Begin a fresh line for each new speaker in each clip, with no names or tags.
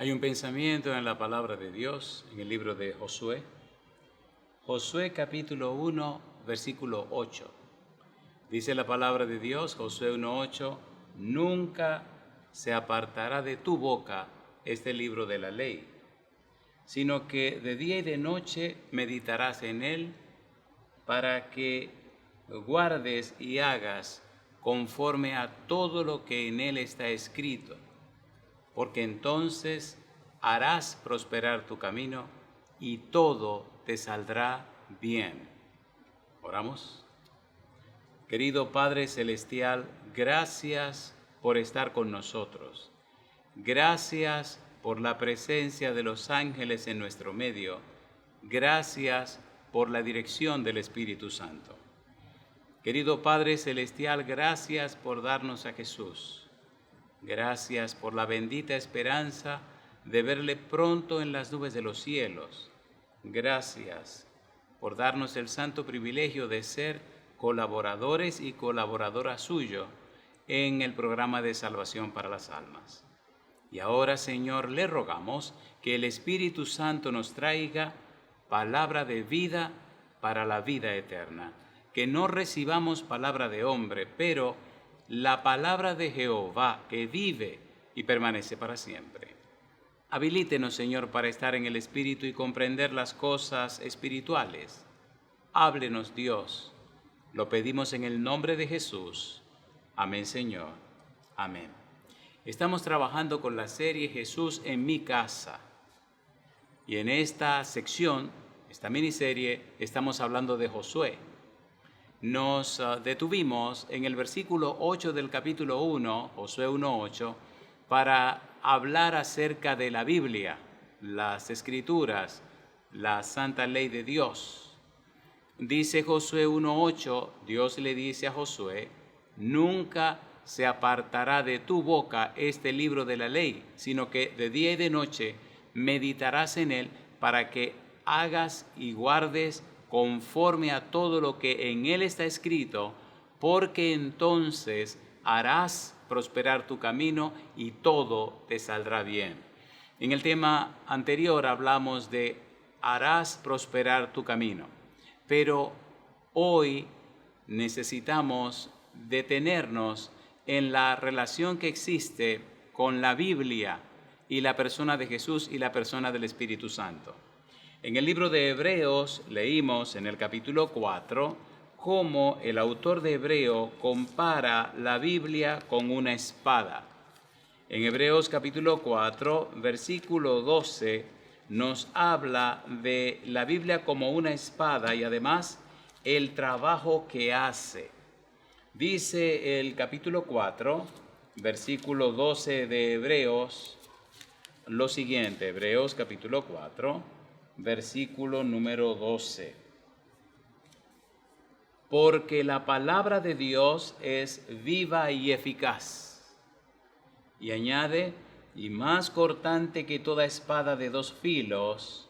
Hay un pensamiento en la palabra de Dios en el libro de Josué. Josué capítulo 1, versículo 8. Dice la palabra de Dios, Josué 1:8, nunca se apartará de tu boca este libro de la ley, sino que de día y de noche meditarás en él para que guardes y hagas conforme a todo lo que en él está escrito, porque entonces harás prosperar tu camino y todo te saldrá bien. Oramos. Querido Padre Celestial, gracias por estar con nosotros. Gracias por la presencia de los ángeles en nuestro medio. Gracias por la dirección del Espíritu Santo. Querido Padre Celestial, gracias por darnos a Jesús. Gracias por la bendita esperanza de verle pronto en las nubes de los cielos. Gracias por darnos el santo privilegio de ser colaboradores y colaboradoras suyo en el programa de salvación para las almas. Y ahora, Señor, le rogamos que el Espíritu Santo nos traiga palabra de vida para la vida eterna. Que no recibamos palabra de hombre, pero la palabra de Jehová que vive y permanece para siempre. Habilítenos, Señor, para estar en el Espíritu y comprender las cosas espirituales. Háblenos, Dios. Lo pedimos en el nombre de Jesús. Amén, Señor. Amén. Estamos trabajando con la serie Jesús en mi casa. Y en esta sección, esta miniserie, estamos hablando de Josué. Nos detuvimos en el versículo 8 del capítulo 1, Josué 1:8, para hablar acerca de la Biblia, las Escrituras, la santa ley de Dios. Dice Josué 1:8, Dios le dice a Josué, nunca se apartará de tu boca este libro de la ley, sino que de día y de noche meditarás en él para que hagas y guardes conforme a todo lo que en él está escrito, porque entonces harás prosperar tu camino y todo te saldrá bien. En el tema anterior hablamos de harás prosperar tu camino, pero hoy necesitamos detenernos en la relación que existe con la Biblia y la persona de Jesús y la persona del Espíritu Santo. En el libro de Hebreos leímos en el capítulo 4 cómo el autor de Hebreo compara la Biblia con una espada. En Hebreos capítulo 4, versículo 12, nos habla de la Biblia como una espada y además el trabajo que hace. Dice el capítulo 4, versículo 12 de Hebreos, lo siguiente, Hebreos capítulo 4, versículo número 12. Porque la palabra de Dios es viva y eficaz. Y añade, y más cortante que toda espada de dos filos,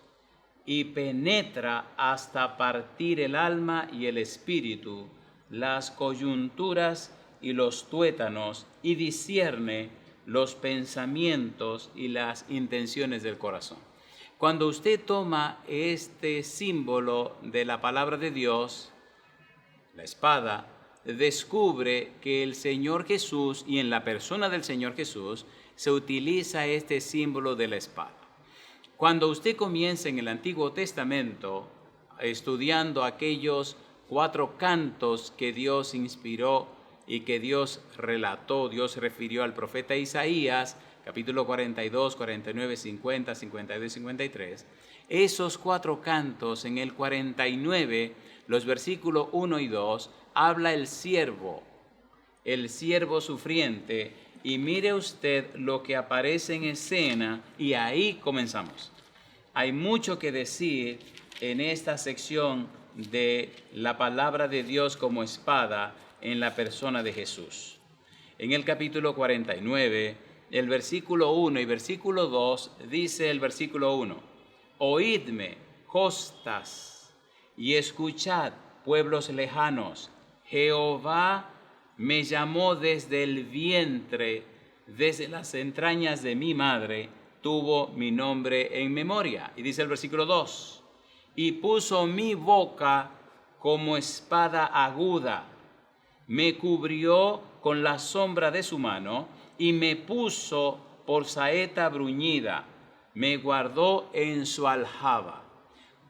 y penetra hasta partir el alma y el espíritu, las coyunturas y los tuétanos, y discierne los pensamientos y las intenciones del corazón. Cuando usted toma este símbolo de la palabra de Dios, la espada, descubre que el Señor Jesús, y en la persona del Señor Jesús, se utiliza este símbolo de la espada. Cuando usted comienza en el Antiguo Testamento estudiando aquellos 4 cantos que Dios inspiró y que Dios relató, Dios refirió al profeta Isaías, capítulo 42, 49, 50, 52 y 53, esos 4 cantos, en el 49, los versículos 1 y 2, habla el siervo sufriente, y mire usted lo que aparece en escena, y ahí comenzamos. Hay mucho que decir en esta sección de la palabra de Dios como espada en la persona de Jesús. En el capítulo 49, el versículo 1 y versículo 2, dice el versículo 1, oídme, costas, y escuchad, pueblos lejanos, Jehová me llamó desde el vientre, desde las entrañas de mi madre, tuvo mi nombre en memoria. Y dice el versículo 2, y puso mi boca como espada aguda, me cubrió con la sombra de su mano y me puso por saeta bruñida, me guardó en su aljaba.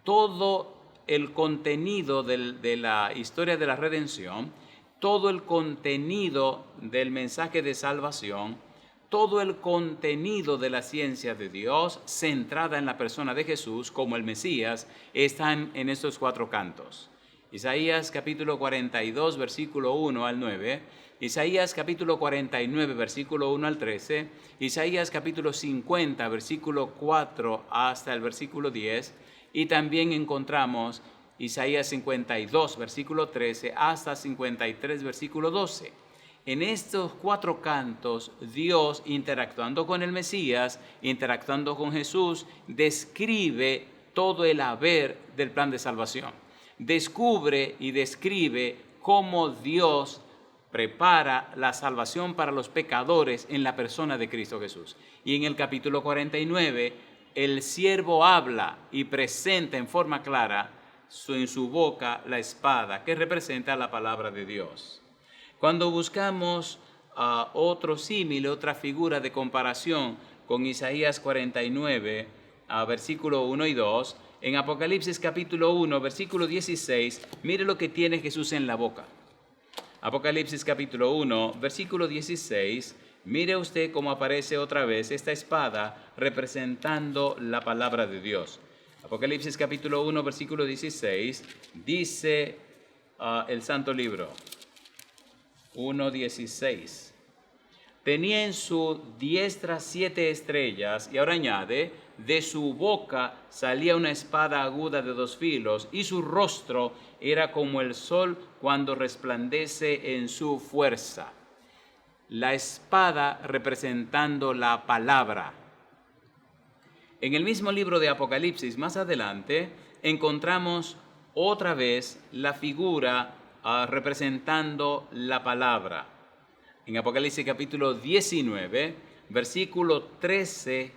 Todo el contenido de la historia de la redención, todo el contenido del mensaje de salvación, todo el contenido de la ciencia de Dios centrada en la persona de Jesús como el Mesías están en estos 4 cantos. Isaías capítulo 42 versículo 1 al 9, Isaías capítulo 49 versículo 1 al 13, Isaías capítulo 50 versículo 4 hasta el versículo 10, y también encontramos Isaías 52 versículo 13 hasta 53 versículo 12. En estos 4 cantos, Dios, interactuando con el Mesías, interactuando con Jesús, describe todo el haber del plan de salvación. Descubre y describe cómo Dios prepara la salvación para los pecadores en la persona de Cristo Jesús. Y en el capítulo 49, el siervo habla y presenta en forma clara en su boca la espada, que representa la palabra de Dios. Cuando buscamos otro símil, otra figura de comparación con Isaías 49, versículo 1 y 2, en Apocalipsis capítulo 1, versículo 16, mire lo que tiene Jesús en la boca. Apocalipsis capítulo 1, versículo 16, mire usted cómo aparece otra vez esta espada representando la palabra de Dios. Apocalipsis capítulo 1, versículo 16, dice el Santo Libro, 1:16. Tenía en su diestra 7 estrellas, y ahora añade, de su boca salía una espada aguda de 2 filos, y su rostro era como el sol cuando resplandece en su fuerza. La espada representando la palabra. En el mismo libro de Apocalipsis, más adelante, encontramos otra vez la figura representando la palabra. En Apocalipsis capítulo 19, versículo 13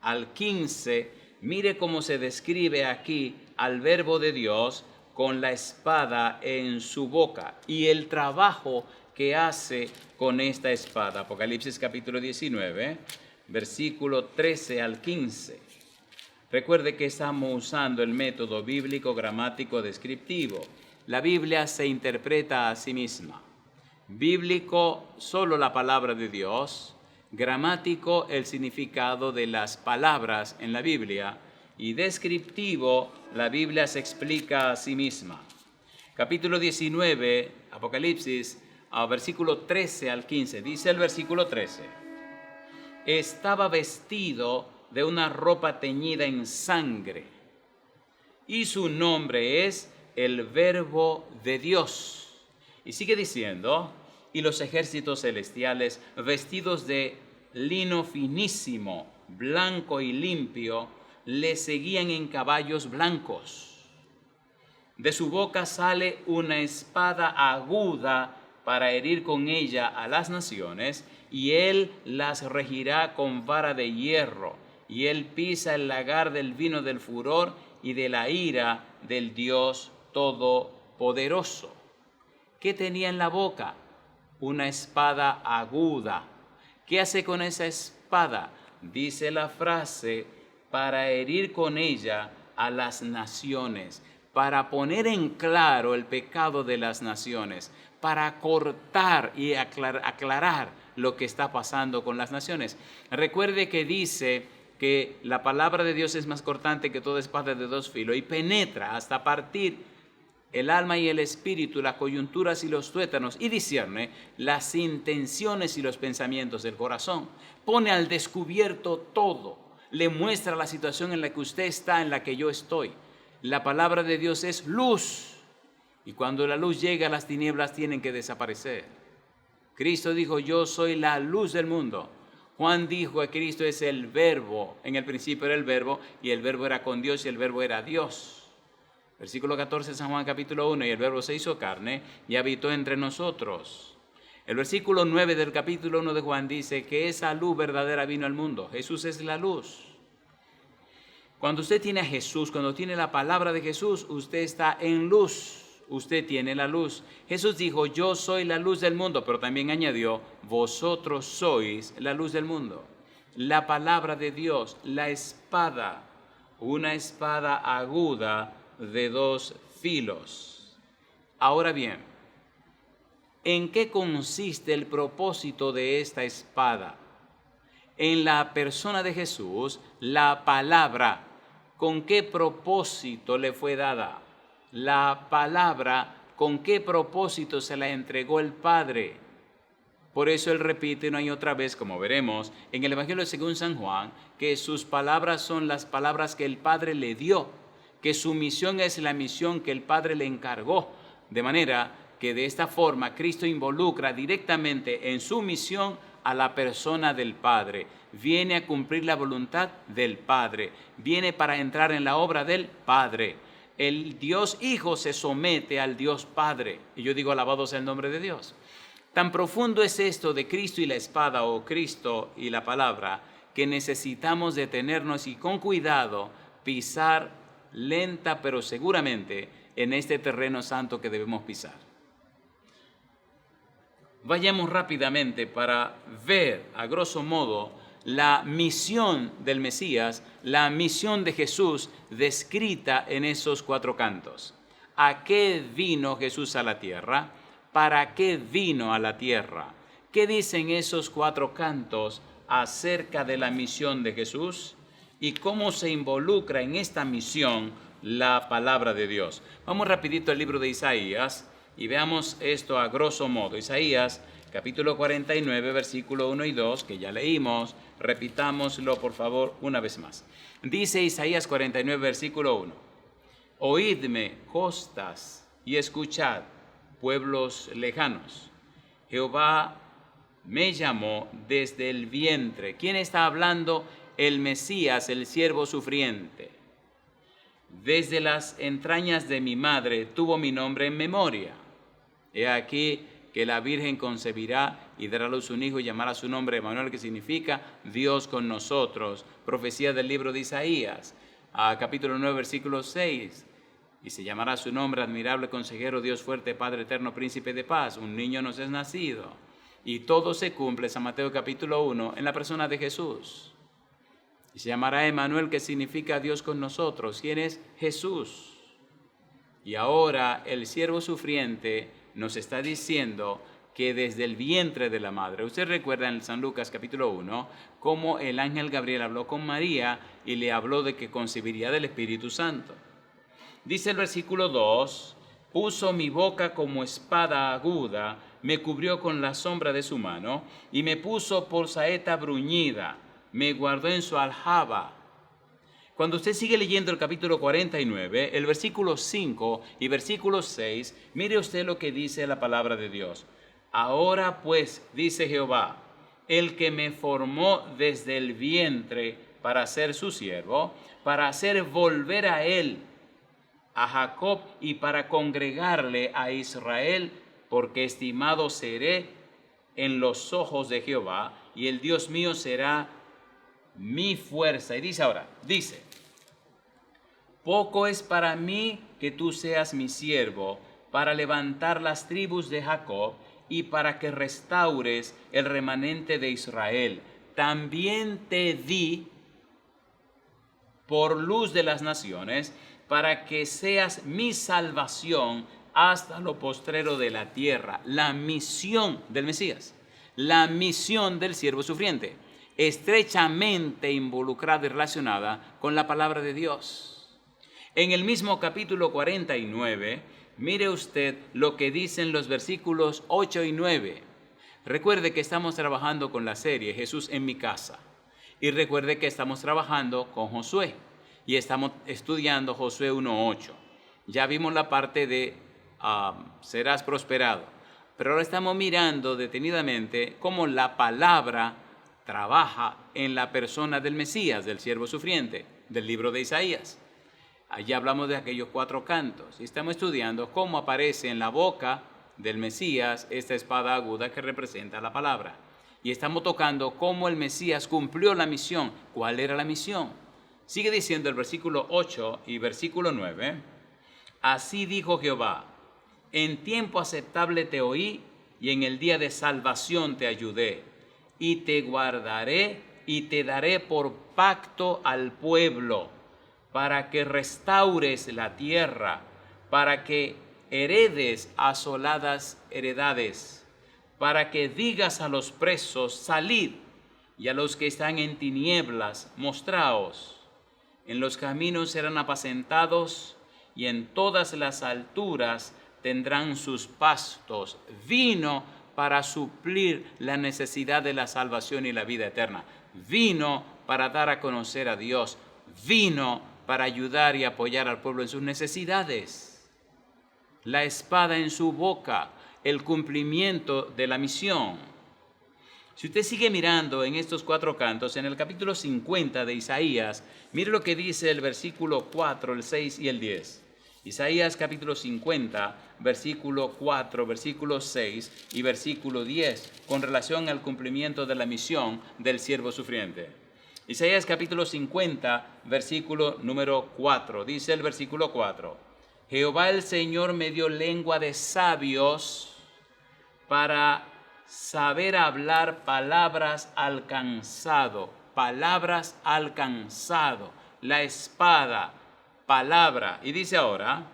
al 15, mire cómo se describe aquí al verbo de Dios con la espada en su boca y el trabajo que hace con esta espada. Apocalipsis capítulo 19, versículo 13 al 15. Recuerde que estamos usando el método bíblico gramático descriptivo. La Biblia se interpreta a sí misma. Bíblico, solo la palabra de Dios. Gramático, el significado de las palabras en la Biblia. Y descriptivo, la Biblia se explica a sí misma. Capítulo 19, Apocalipsis, versículo 13 al 15. Dice el versículo 13. Estaba vestido de una ropa teñida en sangre, y su nombre es el Verbo de Dios. Y sigue diciendo, y los ejércitos celestiales, vestidos de lino finísimo, blanco y limpio, le seguían en caballos blancos. De su boca sale una espada aguda para herir con ella a las naciones, y él las regirá con vara de hierro, y él pisa el lagar del vino del furor y de la ira del Dios Todopoderoso. ¿Qué tenía en la boca? Una espada aguda. ¿Qué hace con esa espada? Dice la frase, para herir con ella a las naciones, para poner en claro el pecado de las naciones, para cortar y aclarar lo que está pasando con las naciones. Recuerde que dice que la palabra de Dios es más cortante que toda espada de 2 filos y penetra hasta partir el alma y el espíritu, las coyunturas y los tuétanos, y discierne las intenciones y los pensamientos del corazón. Pone al descubierto todo, le muestra la situación en la que usted está, en la que yo estoy. La palabra de Dios es luz, y cuando la luz llega, las tinieblas tienen que desaparecer. Cristo dijo, yo soy la luz del mundo. Juan dijo que Cristo es el verbo, en el principio era el verbo, y el verbo era con Dios y el verbo era Dios. Versículo 14 de San Juan capítulo 1, y el verbo se hizo carne y habitó entre nosotros. El versículo 9 del capítulo 1 de Juan dice que esa luz verdadera vino al mundo. Jesús es la luz. Cuando usted tiene a Jesús, cuando tiene la palabra de Jesús, usted está en luz. Usted tiene la luz. Jesús dijo, yo soy la luz del mundo, pero también añadió, vosotros sois la luz del mundo. La palabra de Dios, la espada, una espada aguda de 2 filos. Ahora bien, ¿en qué consiste el propósito de esta espada? En la persona de Jesús, la palabra. ¿Con qué propósito le fue dada? La palabra, ¿con qué propósito se la entregó el Padre? Por eso él repite una y otra vez, como veremos, en el Evangelio según San Juan, que sus palabras son las palabras que el Padre le dio, que su misión es la misión que el Padre le encargó, de manera que de esta forma Cristo involucra directamente en su misión a la persona del Padre. Viene a cumplir la voluntad del Padre, viene para entrar en la obra del Padre. El Dios Hijo se somete al Dios Padre, y yo digo alabado sea el nombre de Dios. Tan profundo es esto de Cristo y la espada, o Cristo y la palabra, que necesitamos detenernos y con cuidado pisar lenta pero seguramente en este terreno santo que debemos pisar. Vayamos rápidamente para ver a grosso modo la misión del Mesías, la misión de Jesús descrita en esos 4 cantos. ¿A qué vino Jesús a la tierra? ¿Para qué vino a la tierra? ¿Qué dicen esos 4 cantos acerca de la misión de Jesús? ¿Y cómo se involucra en esta misión la palabra de Dios? Vamos rapidito al libro de Isaías y veamos esto a grosso modo. Isaías, capítulo 49, versículo 1 y 2, que ya leímos. Repitámoslo, por favor, una vez más. Dice Isaías 49, versículo 1. Oídme, costas, y escuchad, pueblos lejanos. Jehová me llamó desde el vientre. ¿Quién está hablando? El Mesías, el siervo sufriente. Desde las entrañas de mi madre tuvo mi nombre en memoria. He aquí que la Virgen concebirá y dará a luz un hijo y llamará su nombre Emmanuel, que significa Dios con nosotros. Profecía del libro de Isaías, capítulo 9, versículo 6. Y se llamará su nombre admirable consejero, Dios fuerte, Padre eterno, príncipe de paz. Un niño nos es nacido. Y todo se cumple, San Mateo capítulo 1, en la persona de Jesús. Y se llamará Emmanuel, que significa Dios con nosotros. ¿Quién es? Jesús. Y ahora el siervo sufriente nos está diciendo que desde el vientre de la madre, usted recuerda en San Lucas capítulo 1, cómo el ángel Gabriel habló con María y le habló de que concebiría del Espíritu Santo. Dice el versículo 2, puso mi boca como espada aguda, me cubrió con la sombra de su mano y me puso por saeta bruñida, me guardó en su aljaba. Cuando usted sigue leyendo el capítulo 49, el versículo 5 y versículo 6, mire usted lo que dice la palabra de Dios. Ahora pues, dice Jehová, el que me formó desde el vientre para ser su siervo, para hacer volver a él, a Jacob, y para congregarle a Israel, porque estimado seré en los ojos de Jehová, y el Dios mío será mi fuerza. Y dice ahora, poco es para mí que tú seas mi siervo, para levantar las tribus de Jacob, y para que restaures el remanente de Israel. También te di por luz de las naciones, para que seas mi salvación hasta lo postrero de la tierra. La misión del Mesías, la misión del siervo sufriente, estrechamente involucrada y relacionada con la palabra de Dios. En el mismo capítulo 49, mire usted lo que dicen los versículos 8 y 9. Recuerde que estamos trabajando con la serie Jesús en mi casa. Y recuerde que estamos trabajando con Josué. Y estamos estudiando Josué 1:8. Ya vimos la parte de serás prosperado. Pero ahora estamos mirando detenidamente cómo la palabra trabaja en la persona del Mesías, del siervo sufriente, del libro de Isaías. Allí hablamos de aquellos 4 cantos. Y estamos estudiando cómo aparece en la boca del Mesías esta espada aguda que representa la palabra. Y estamos tocando cómo el Mesías cumplió la misión. ¿Cuál era la misión? Sigue diciendo el versículo 8 y versículo 9. Así dijo Jehová, en tiempo aceptable te oí y en el día de salvación te ayudé. Y te guardaré y te daré por pacto al pueblo, para que restaures la tierra, para que heredes asoladas heredades, para que digas a los presos, salid, y a los que están en tinieblas, mostraos. En los caminos serán apacentados, y en todas las alturas tendrán sus pastos. Vino para suplir la necesidad de la salvación y la vida eterna. Vino para dar a conocer a Dios. Vino para ayudar y apoyar al pueblo en sus necesidades. La espada en su boca, el cumplimiento de la misión. Si usted sigue mirando en estos 4 cantos, en el capítulo 50 de Isaías, mire lo que dice el versículo 4, el 6 y el 10. Isaías capítulo 50, versículo 4, versículo 6 y versículo 10, con relación al cumplimiento de la misión del siervo sufriente. Isaías capítulo 50, versículo número 4, dice el versículo 4, Jehová el Señor me dio lengua de sabios para saber hablar palabras al cansado, la espada, palabra. Y dice ahora,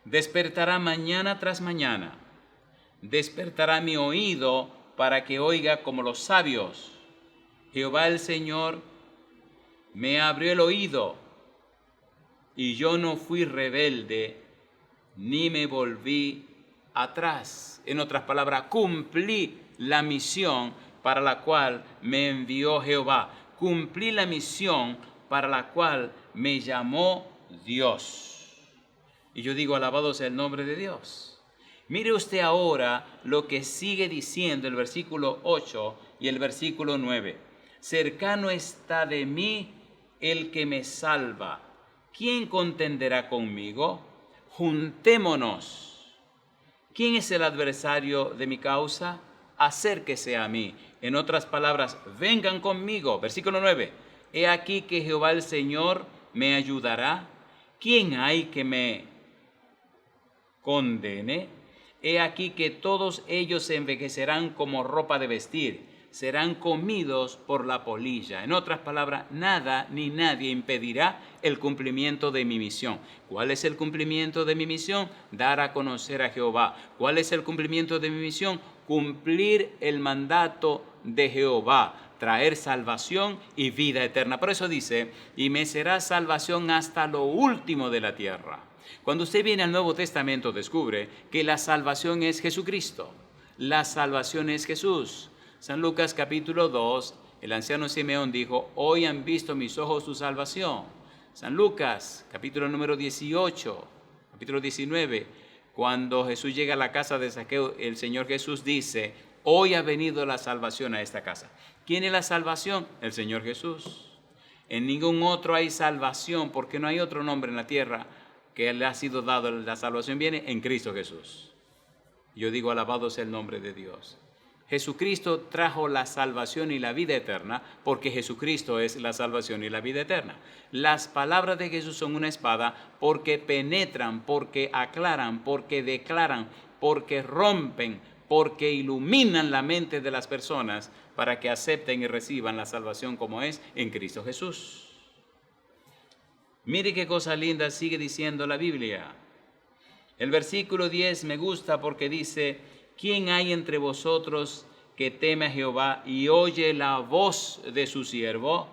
despertará mañana tras mañana, despertará mi oído para que oiga como los sabios. Jehová el Señor me abrió el oído y yo no fui rebelde ni me volví atrás. En otras palabras, cumplí la misión para la cual me envió Jehová. Cumplí la misión para la cual me llamó Dios. Y yo digo, alabado sea el nombre de Dios. Mire usted ahora lo que sigue diciendo el versículo 8 y el versículo 9. Cercano está de mí el que me salva. ¿Quién contenderá conmigo? Juntémonos. ¿Quién es el adversario de mi causa? Acérquese a mí. En otras palabras, vengan conmigo. Versículo 9. He aquí que Jehová el Señor me ayudará. ¿Quién hay que me condene? He aquí que todos ellos se envejecerán como ropa de vestir, serán comidos por la polilla. En otras palabras, nada ni nadie impedirá el cumplimiento de mi misión. ¿Cuál es el cumplimiento de mi misión? Dar a conocer a Jehová. ¿Cuál es el cumplimiento de mi misión? Cumplir el mandato de Jehová, traer salvación y vida eterna. Por eso dice, y me será salvación hasta lo último de la tierra. Cuando usted viene al Nuevo Testamento, descubre que la salvación es Jesucristo. La salvación es Jesús. San Lucas capítulo 2, el anciano Simeón dijo, hoy han visto mis ojos tu salvación. San Lucas capítulo número 18, capítulo 19, cuando Jesús llega a la casa de Zaqueo, el Señor Jesús dice, hoy ha venido la salvación a esta casa. ¿Quién es la salvación? El Señor Jesús. En ningún otro hay salvación, porque no hay otro nombre en la tierra que le ha sido dado. La salvación viene en Cristo Jesús. Yo digo, alabado sea el nombre de Dios. Jesucristo trajo la salvación y la vida eterna, porque Jesucristo es la salvación y la vida eterna. Las palabras de Jesús son una espada porque penetran, porque aclaran, porque declaran, porque rompen, porque iluminan la mente de las personas para que acepten y reciban la salvación como es en Cristo Jesús. Mire qué cosa linda sigue diciendo la Biblia. El versículo 10 me gusta porque dice, ¿quién hay entre vosotros que teme a Jehová y oye la voz de su siervo?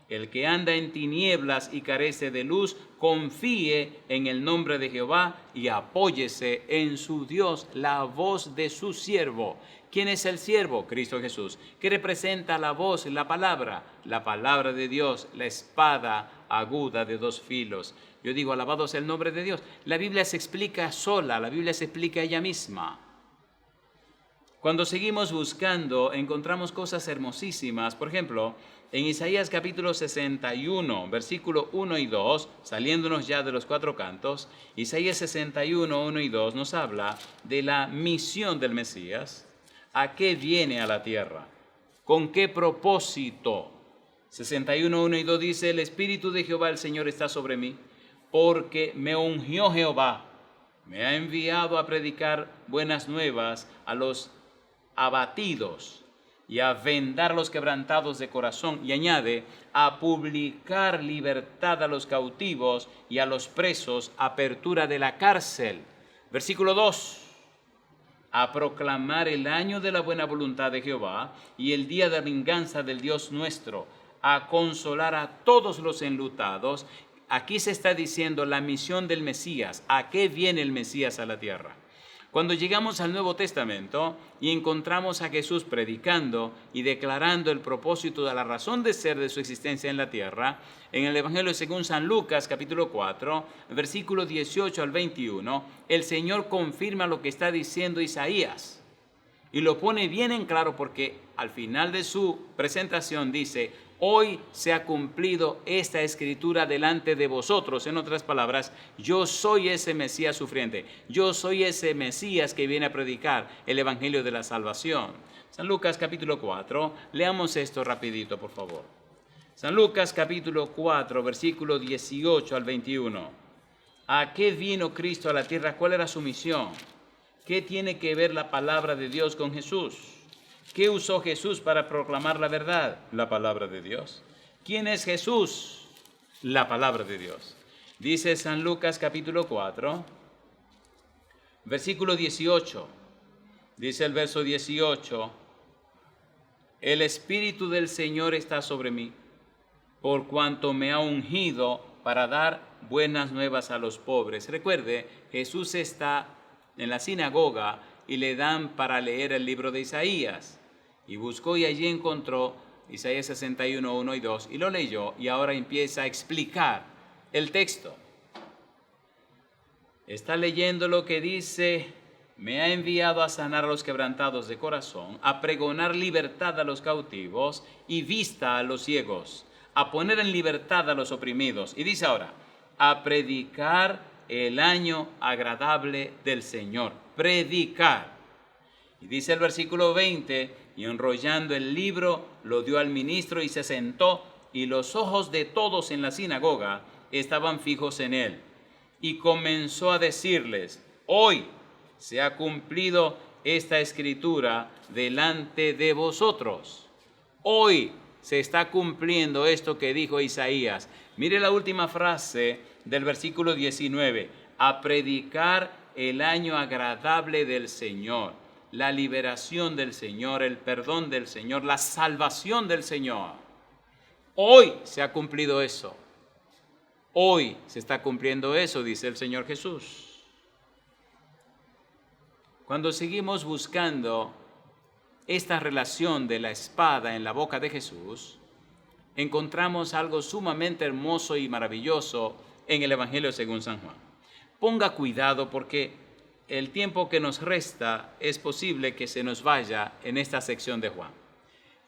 El que anda en tinieblas y carece de luz, confíe en el nombre de Jehová y apóyese en su Dios, la voz de su siervo. ¿Quién es el siervo? Cristo Jesús. ¿Qué representa la voz, la palabra? La palabra de Dios, la espada aguda de 2 filos. Yo digo, alabado sea el nombre de Dios. La Biblia se explica sola, la Biblia se explica ella misma. Cuando seguimos buscando, encontramos cosas hermosísimas. Por ejemplo, en Isaías capítulo 61, versículo 1 y 2, saliéndonos ya de los 4 cantos, Isaías 61, 1 y 2 nos habla de la misión del Mesías. ¿A qué viene a la tierra? ¿Con qué propósito? 61, 1 y 2 dice, el Espíritu de Jehová el Señor está sobre mí, porque me ungió Jehová, me ha enviado a predicar buenas nuevas a los abatidos y a vendar a los quebrantados de corazón. Y añade, a publicar libertad a los cautivos y a los presos, apertura de la cárcel. Versículo 2. A proclamar el año de la buena voluntad de Jehová y el día de venganza del Dios nuestro, a consolar a todos los enlutados. Aquí se está diciendo la misión del Mesías. ¿A qué viene el Mesías a la tierra? Cuando llegamos al Nuevo Testamento y encontramos a Jesús predicando y declarando el propósito de la razón de ser de su existencia en la tierra, en el Evangelio según San Lucas, capítulo 4, versículo 18 al 21, el Señor confirma lo que está diciendo Isaías y lo pone bien en claro porque al final de su presentación dice, hoy se ha cumplido esta escritura delante de vosotros. En otras palabras, yo soy ese Mesías sufriente. Yo soy ese Mesías que viene a predicar el Evangelio de la salvación. San Lucas capítulo 4, leamos esto rapidito, por favor. San Lucas capítulo 4, versículo 18 al 21. ¿A qué vino Cristo a la tierra? ¿Cuál era su misión? ¿Qué tiene que ver la palabra de Dios con Jesús? ¿Qué usó Jesús para proclamar la verdad? La palabra de Dios. ¿Quién es Jesús? La palabra de Dios. Dice San Lucas capítulo 4, versículo 18. Dice el verso 18, el Espíritu del Señor está sobre mí, por cuanto me ha ungido para dar buenas nuevas a los pobres. Recuerde, Jesús está en la sinagoga y le dan para leer el libro de Isaías. Y buscó y allí encontró Isaías 61, 1 y 2 y lo leyó y ahora empieza a explicar el texto. Está leyendo lo que dice, me ha enviado a sanar a los quebrantados de corazón, a pregonar libertad a los cautivos y vista a los ciegos, a poner en libertad a los oprimidos. Y dice ahora, a predicar el año agradable del Señor. Predicar. Y dice el versículo 20, y enrollando el libro, lo dio al ministro y se sentó, y los ojos de todos en la sinagoga estaban fijos en él. Y comenzó a decirles, hoy se ha cumplido esta escritura delante de vosotros. Hoy se está cumpliendo esto que dijo Isaías. Mire la última frase del versículo 19, a predicar el año agradable del Señor. La liberación del Señor, el perdón del Señor, la salvación del Señor. Hoy se ha cumplido eso. Hoy se está cumpliendo eso, dice el Señor Jesús. Cuando seguimos buscando esta relación de la espada en la boca de Jesús, encontramos algo sumamente hermoso y maravilloso en el Evangelio según San Juan. Ponga cuidado porque el tiempo que nos resta es posible que se nos vaya en esta sección de Juan.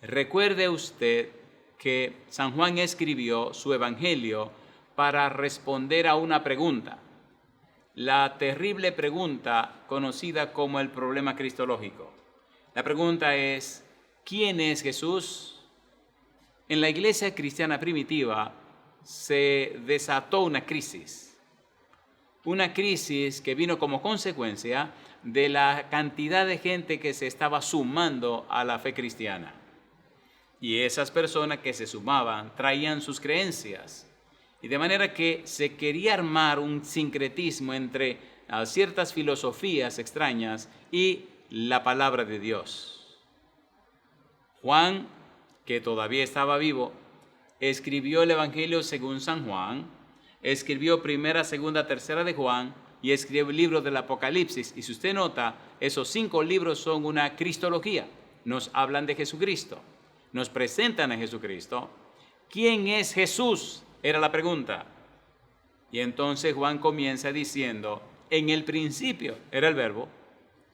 Recuerde usted que San Juan escribió su evangelio para responder a una pregunta, la terrible pregunta conocida como el problema cristológico. La pregunta es, ¿quién es Jesús? En la iglesia cristiana primitiva se desató una crisis que vino como consecuencia de la cantidad de gente que se estaba sumando a la fe cristiana. Y esas personas que se sumaban traían sus creencias. Y de manera que se quería armar un sincretismo entre ciertas filosofías extrañas y la palabra de Dios. Juan, que todavía estaba vivo, escribió el Evangelio según San Juan, escribió primera, segunda, tercera de Juan y escribió el libro del Apocalipsis. Y si usted nota, esos 5 libros son una cristología. Nos hablan de Jesucristo, nos presentan a Jesucristo. ¿Quién es Jesús? Era la pregunta. Y entonces Juan comienza diciendo, en el principio era el verbo,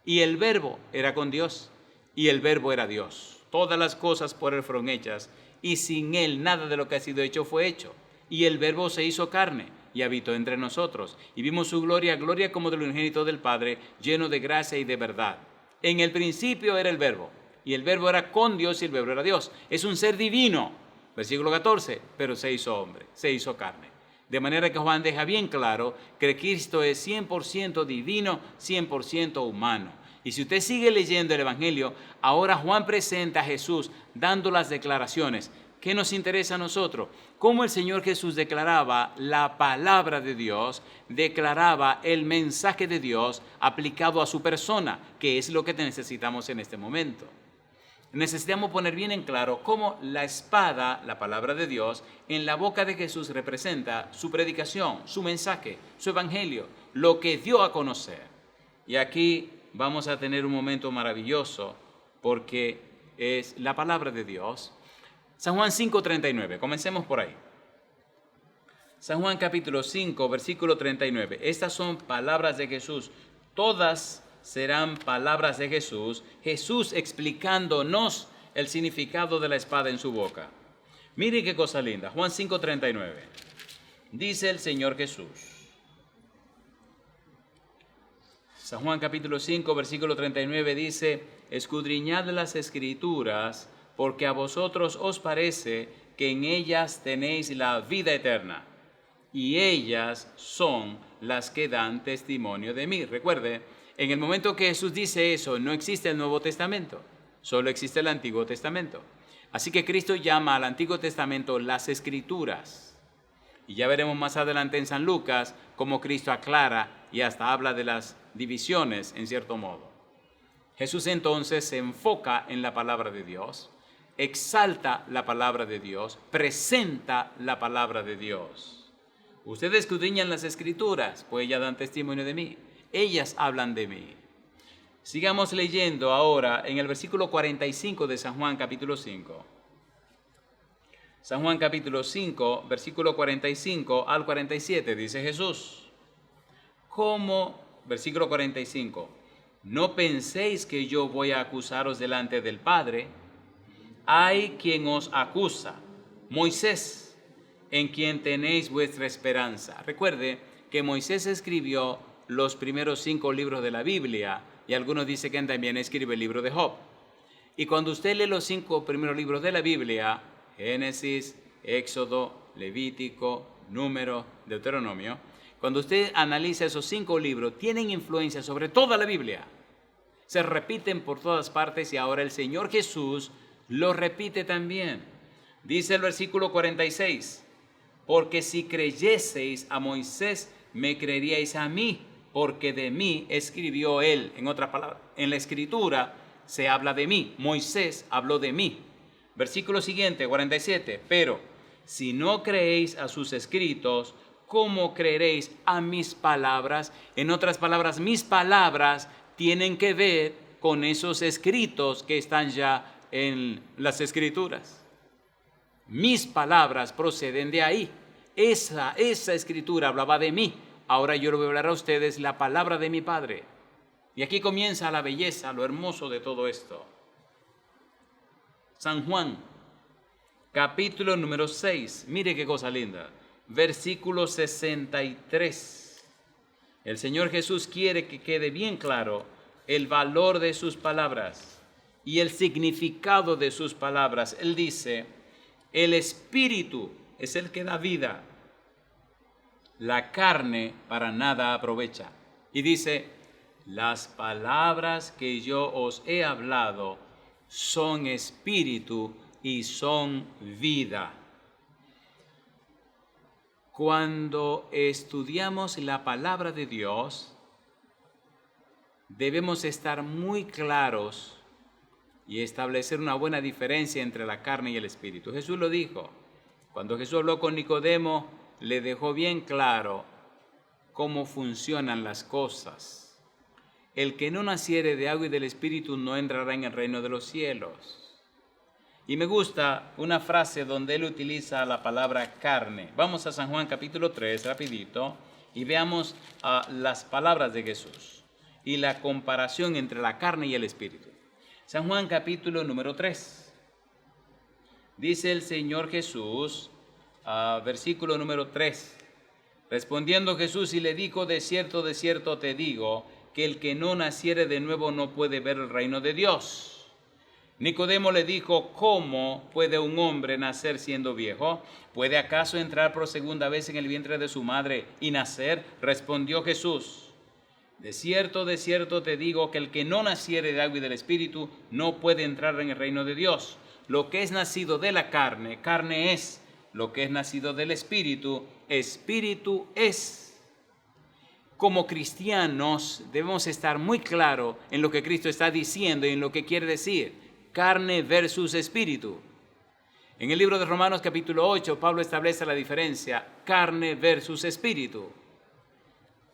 y el verbo era con Dios, y el verbo era Dios. Todas las cosas por él fueron hechas, y sin él nada de lo que ha sido hecho fue hecho. Y el verbo se hizo carne y habitó entre nosotros. Y vimos su gloria, gloria como del unigénito del Padre, lleno de gracia y de verdad. En el principio era el verbo, y el verbo era con Dios y el verbo era Dios. Es un ser divino. Versículo 14, pero se hizo hombre, se hizo carne. De manera que Juan deja bien claro que Cristo es 100% divino, 100% humano. Y si usted sigue leyendo el Evangelio, ahora Juan presenta a Jesús dando las declaraciones. ¿Qué nos interesa a nosotros? Cómo el Señor Jesús declaraba la palabra de Dios, declaraba el mensaje de Dios aplicado a su persona, que es lo que necesitamos en este momento. Necesitamos poner bien en claro cómo la espada, la palabra de Dios, en la boca de Jesús representa su predicación, su mensaje, su evangelio, lo que dio a conocer. Y aquí vamos a tener un momento maravilloso porque es la palabra de Dios. San Juan 5:39, comencemos por ahí. San Juan capítulo 5, versículo 39. Estas son palabras de Jesús, todas serán palabras de Jesús, Jesús explicándonos el significado de la espada en su boca. Mire qué cosa linda, Juan 5:39. Dice el Señor Jesús. San Juan capítulo 5, versículo 39 dice, escudriñad las Escrituras, porque a vosotros os parece que en ellas tenéis la vida eterna, y ellas son las que dan testimonio de mí. Recuerde, en el momento que Jesús dice eso, no existe el Nuevo Testamento, solo existe el Antiguo Testamento. Así que Cristo llama al Antiguo Testamento las Escrituras. Y ya veremos más adelante en San Lucas cómo Cristo aclara y hasta habla de las divisiones en cierto modo. Jesús entonces se enfoca en la palabra de Dios, exalta la palabra de Dios, presenta la palabra de Dios. Ustedes escudriñan las Escrituras, pues ellas dan testimonio de mí. Ellas hablan de mí. Sigamos leyendo ahora en el versículo 45 de San Juan capítulo 5. San Juan capítulo 5, versículo 45 al 47, dice Jesús. ¿Cómo? Versículo 45. No penséis que yo voy a acusaros delante del Padre. Hay quien os acusa, Moisés, en quien tenéis vuestra esperanza. Recuerde que Moisés escribió los primeros 5 libros de la Biblia, y algunos dicen que también escribe el libro de Job. Y cuando usted lee los 5 primeros libros de la Biblia, Génesis, Éxodo, Levítico, Número, Deuteronomio, cuando usted analiza esos 5 libros, tienen influencia sobre toda la Biblia. Se repiten por todas partes y ahora el Señor Jesús lo repite también. Dice el versículo 46, porque si creyeseis a Moisés, me creeríais a mí, porque de mí escribió él. En otras palabras, en la Escritura se habla de mí. Moisés habló de mí. Versículo siguiente, 47. Pero si no creéis a sus escritos, ¿cómo creeréis a mis palabras? En otras palabras, mis palabras tienen que ver con esos escritos que están ya en las Escrituras. Mis palabras proceden de ahí. Esa Escritura hablaba de mí. Ahora yo le voy a hablar a ustedes la palabra de mi Padre. Y aquí comienza la belleza, lo hermoso de todo esto. San Juan, capítulo número 6. Mire qué cosa linda. Versículo 63. El Señor Jesús quiere que quede bien claro el valor de sus palabras y el significado de sus palabras. Él dice, el Espíritu es el que da vida. La carne para nada aprovecha. Y dice, las palabras que yo os he hablado son espíritu y son vida. Cuando estudiamos la palabra de Dios, debemos estar muy claros y establecer una buena diferencia entre la carne y el espíritu. Jesús lo dijo. Cuando Jesús habló con Nicodemo, le dejó bien claro cómo funcionan las cosas. El que no naciere de agua y del Espíritu no entrará en el reino de los cielos. Y me gusta una frase donde él utiliza la palabra carne. Vamos a San Juan capítulo 3, rapidito, y veamos las palabras de Jesús y la comparación entre la carne y el Espíritu. San Juan capítulo número 3. Dice el Señor Jesús, versículo número 3. Respondiendo Jesús y le dijo, de cierto te digo, que el que no naciere de nuevo no puede ver el reino de Dios. Nicodemo le dijo, ¿cómo puede un hombre nacer siendo viejo? ¿Puede acaso entrar por segunda vez en el vientre de su madre y nacer? Respondió Jesús, de cierto te digo que el que no naciere de agua y del Espíritu no puede entrar en el reino de Dios. Lo que es nacido de la carne, carne es. Lo que es nacido del Espíritu, Espíritu es. Como cristianos debemos estar muy claros en lo que Cristo está diciendo y en lo que quiere decir. Carne versus espíritu. En el libro de Romanos capítulo 8, Pablo establece la diferencia, carne versus espíritu.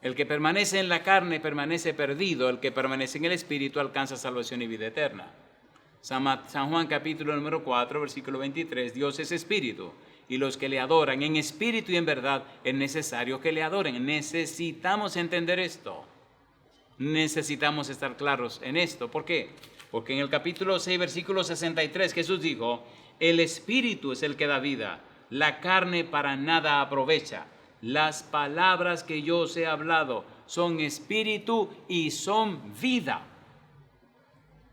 El que permanece en la carne permanece perdido, el que permanece en el espíritu alcanza salvación y vida eterna. San Juan capítulo número 4, versículo 23, Dios es espíritu, y los que le adoran en espíritu y en verdad es necesario que le adoren. Necesitamos entender esto. Necesitamos estar claros en esto. ¿Por qué? Porque en el capítulo 6, versículo 63, Jesús dijo, el espíritu es el que da vida, la carne para nada aprovecha. Las palabras que yo os he hablado son espíritu y son vida.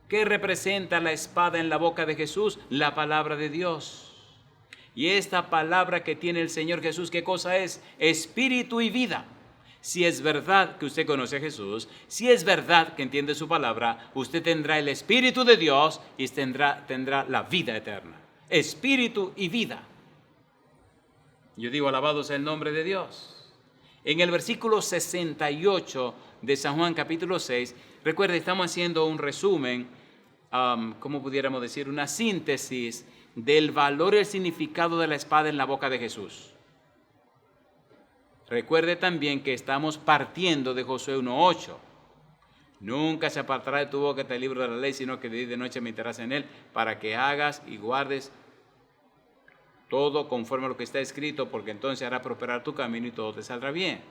¿Qué representa la espada en la boca de Jesús? La palabra de Dios. Y esta palabra que tiene el Señor Jesús, ¿qué cosa es? Espíritu y vida. Si es verdad que usted conoce a Jesús, si es verdad que entiende su palabra, usted tendrá el Espíritu de Dios y tendrá la vida eterna. Espíritu y vida. Yo digo, alabado sea el nombre de Dios. En el versículo 68 de San Juan capítulo 6, recuerde, estamos haciendo un resumen, ¿cómo pudiéramos decir? Una síntesis del valor y el significado de la espada en la boca de Jesús. Recuerde también que estamos partiendo de Josué 1:8. Nunca se apartará de tu boca este libro de la ley, sino que de día y de noche meditarás en él, para que hagas y guardes todo conforme a lo que está escrito, porque entonces hará prosperar tu camino y todo te saldrá bien.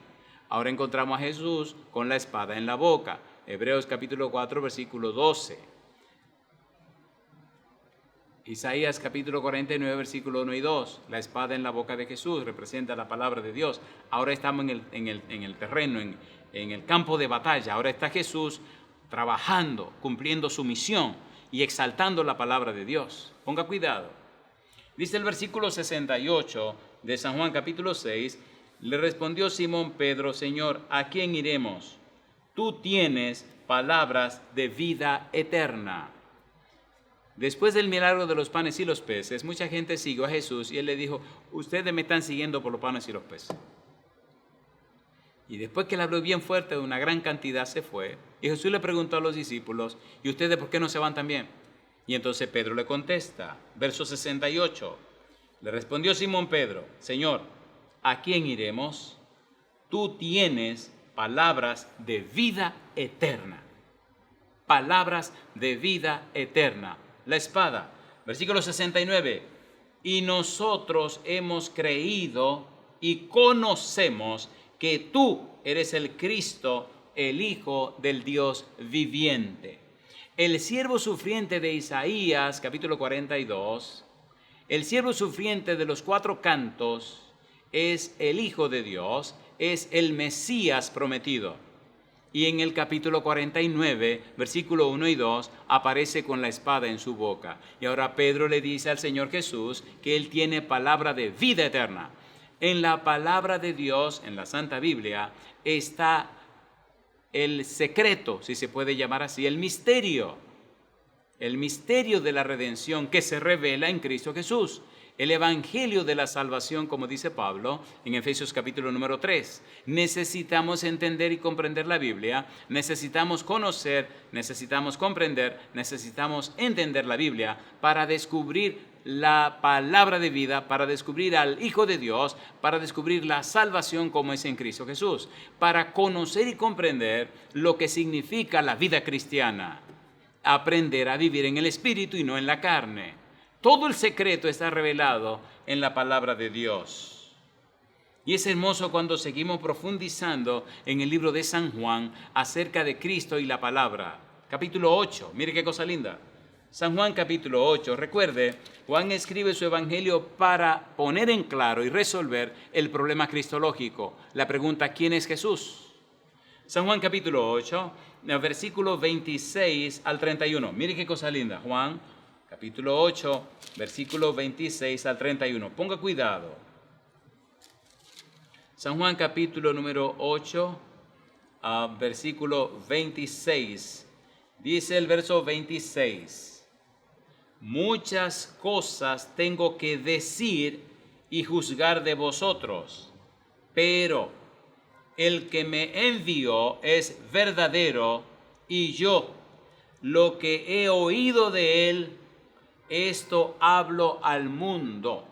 Ahora encontramos a Jesús con la espada en la boca. Hebreos capítulo 4, versículo 12. Isaías capítulo 49, versículo 1 y 2, la espada en la boca de Jesús representa la palabra de Dios. Ahora estamos en el terreno, en el campo de batalla. Ahora está Jesús trabajando, cumpliendo su misión y exaltando la palabra de Dios. Ponga cuidado. Dice el versículo 68 de San Juan capítulo 6, le respondió Simón Pedro, Señor, ¿a quién iremos? Tú tienes palabras de vida eterna. Después del milagro de los panes y los peces, mucha gente siguió a Jesús y él le dijo, ustedes me están siguiendo por los panes y los peces. Y después que le habló bien fuerte de una gran cantidad, se fue. Y Jesús le preguntó a los discípulos, ¿y ustedes por qué no se van también? Y entonces Pedro le contesta, verso 68, le respondió Simón Pedro, Señor, ¿a quién iremos? Tú tienes palabras de vida eterna. Palabras de vida eterna. La espada, versículo 69, y nosotros hemos creído y conocemos que tú eres el Cristo, el Hijo del Dios viviente. El siervo sufriente de Isaías, capítulo 42, el siervo sufriente de los 4 cantos, es el Hijo de Dios, es el Mesías prometido. Y en el capítulo 49, versículo 1 y 2, aparece con la espada en su boca. Y ahora Pedro le dice al Señor Jesús que Él tiene palabra de vida eterna. En la palabra de Dios, en la Santa Biblia, está el secreto, si se puede llamar así, el misterio de la redención que se revela en Cristo Jesús. El evangelio de la salvación, como dice Pablo en Efesios capítulo número 3. Necesitamos entender y comprender la Biblia, necesitamos conocer, necesitamos comprender, necesitamos entender la Biblia para descubrir la palabra de vida, para descubrir al Hijo de Dios, para descubrir la salvación como es en Cristo Jesús, para conocer y comprender lo que significa la vida cristiana, aprender a vivir en el Espíritu y no en la carne. Todo el secreto está revelado en la palabra de Dios. Y es hermoso cuando seguimos profundizando en el libro de San Juan acerca de Cristo y la palabra. Capítulo 8, mire qué cosa linda. San Juan capítulo 8, recuerde, Juan escribe su evangelio para poner en claro y resolver el problema cristológico. La pregunta, ¿quién es Jesús? San Juan capítulo 8, versículo 26 al 31. Mire qué cosa linda. Juan capítulo 8, versículo 26 al 31. Ponga cuidado. San Juan capítulo número 8, versículo 26. Dice el verso 26. Muchas cosas tengo que decir y juzgar de vosotros, pero el que me envió es verdadero, y yo, lo que he oído de él, esto hablo al mundo.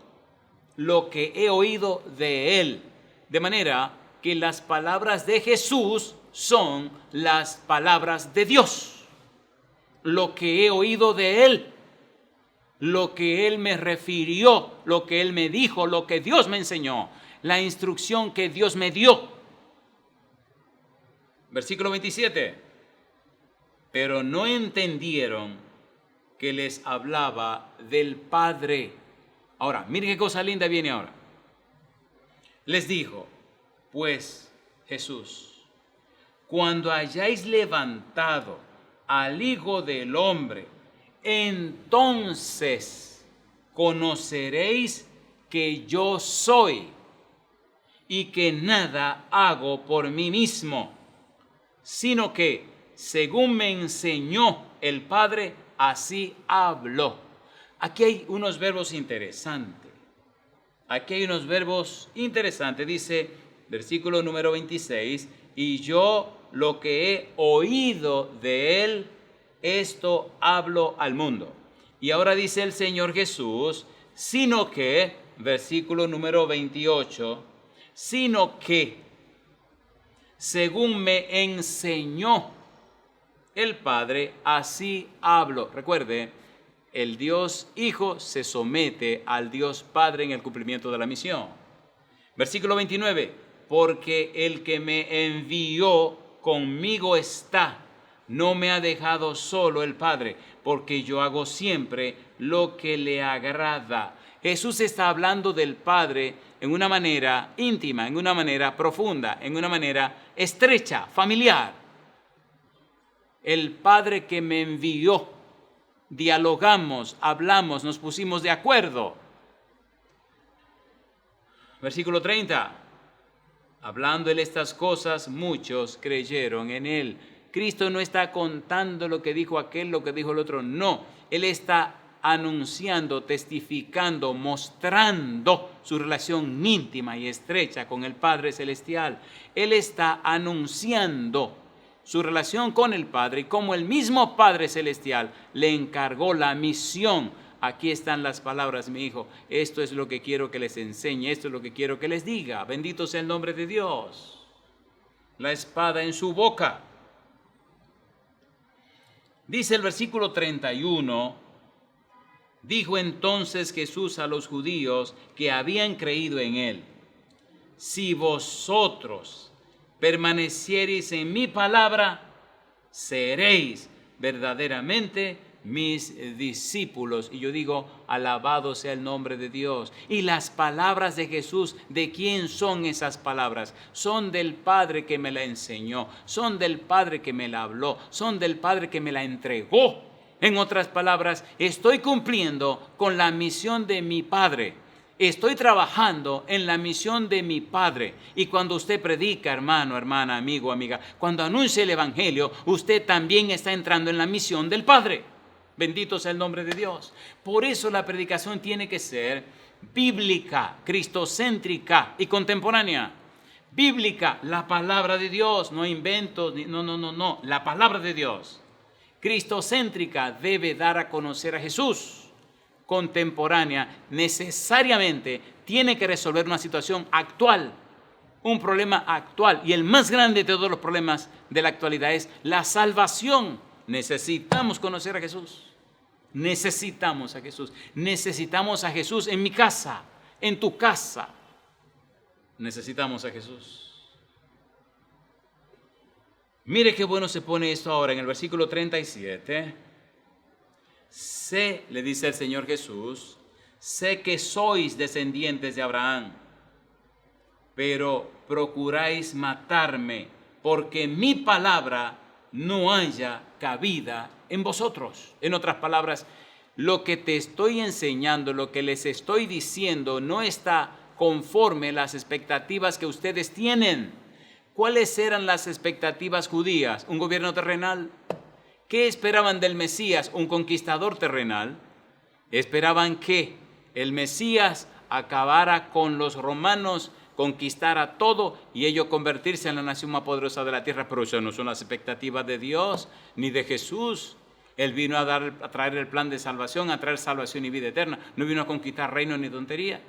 Lo que he oído de él. De manera que las palabras de Jesús son las palabras de Dios. Lo que he oído de él, lo que él me refirió, lo que él me dijo, lo que Dios me enseñó, la instrucción que Dios me dio. Versículo 27. Pero no entendieron que les hablaba del Padre. Ahora, mire qué cosa linda viene ahora. Les dijo, pues Jesús, cuando hayáis levantado al Hijo del Hombre, entonces conoceréis que yo soy y que nada hago por mí mismo, sino que según me enseñó el Padre, así hablo. Aquí hay unos verbos interesantes. Dice, versículo número 26, y yo lo que he oído de él, esto hablo al mundo. Y ahora dice el Señor Jesús, sino que, versículo número 28, sino que, según me enseñó el Padre, así hablo. Recuerde, el Dios Hijo se somete al Dios Padre en el cumplimiento de la misión. Versículo 29, porque el que me envió conmigo está, no me ha dejado solo el Padre, porque yo hago siempre lo que le agrada. Jesús está hablando del Padre en una manera íntima, en una manera profunda, en una manera estrecha, familiar. El Padre que me envió. Dialogamos, hablamos, nos pusimos de acuerdo. Versículo 30. Hablando él estas cosas, muchos creyeron en él. Cristo no está contando lo que dijo aquel, lo que dijo el otro. No, él está anunciando, testificando, mostrando su relación íntima y estrecha con el Padre Celestial. Él está anunciando su relación con el Padre y cómo el mismo Padre Celestial le encargó la misión. Aquí están las palabras, mi hijo. Esto es lo que quiero que les enseñe, esto es lo que quiero que les diga. Bendito sea el nombre de Dios. La espada en su boca. Dice el versículo 31, dijo entonces Jesús a los judíos que habían creído en él, si vosotros permaneciereis en mi palabra, seréis verdaderamente mis discípulos. Y yo digo, alabado sea el nombre de Dios. Y las palabras de Jesús, ¿de quién son esas palabras? Son del Padre que me la enseñó, son del Padre que me la habló, son del Padre que me la entregó. En otras palabras, estoy cumpliendo con la misión de mi Padre. Estoy trabajando en la misión de mi Padre. Y cuando usted predica, hermano, hermana, amigo, amiga, cuando anuncia el Evangelio, usted también está entrando en la misión del Padre. Bendito sea el nombre de Dios. Por eso la predicación tiene que ser bíblica, cristocéntrica y contemporánea. Bíblica, la palabra de Dios, no inventos, no, la palabra de Dios. Cristocéntrica, debe dar a conocer a Jesús. Contemporánea, necesariamente tiene que resolver una situación actual, un problema actual. Y el más grande de todos los problemas de la actualidad es la salvación. Necesitamos conocer a Jesús. Necesitamos a Jesús. Necesitamos a Jesús en mi casa, en tu casa. Necesitamos a Jesús. Mire qué bueno se pone esto ahora en el versículo 37. Sé, le dice el Señor Jesús, sé que sois descendientes de Abraham, pero procuráis matarme, porque mi palabra no haya cabida en vosotros. En otras palabras, lo que te estoy enseñando, lo que les estoy diciendo, no está conforme a las expectativas que ustedes tienen. ¿Cuáles eran las expectativas judías? ¿Un gobierno terrenal? ¿Qué esperaban del Mesías? ¿Un conquistador terrenal? Esperaban que el Mesías acabara con los romanos, conquistara todo y ello convertirse en la nación más poderosa de la tierra. Pero eso no son las expectativas de Dios ni de Jesús. Él vino a traer el plan de salvación, a traer salvación y vida eterna. No vino a conquistar reino ni tontería.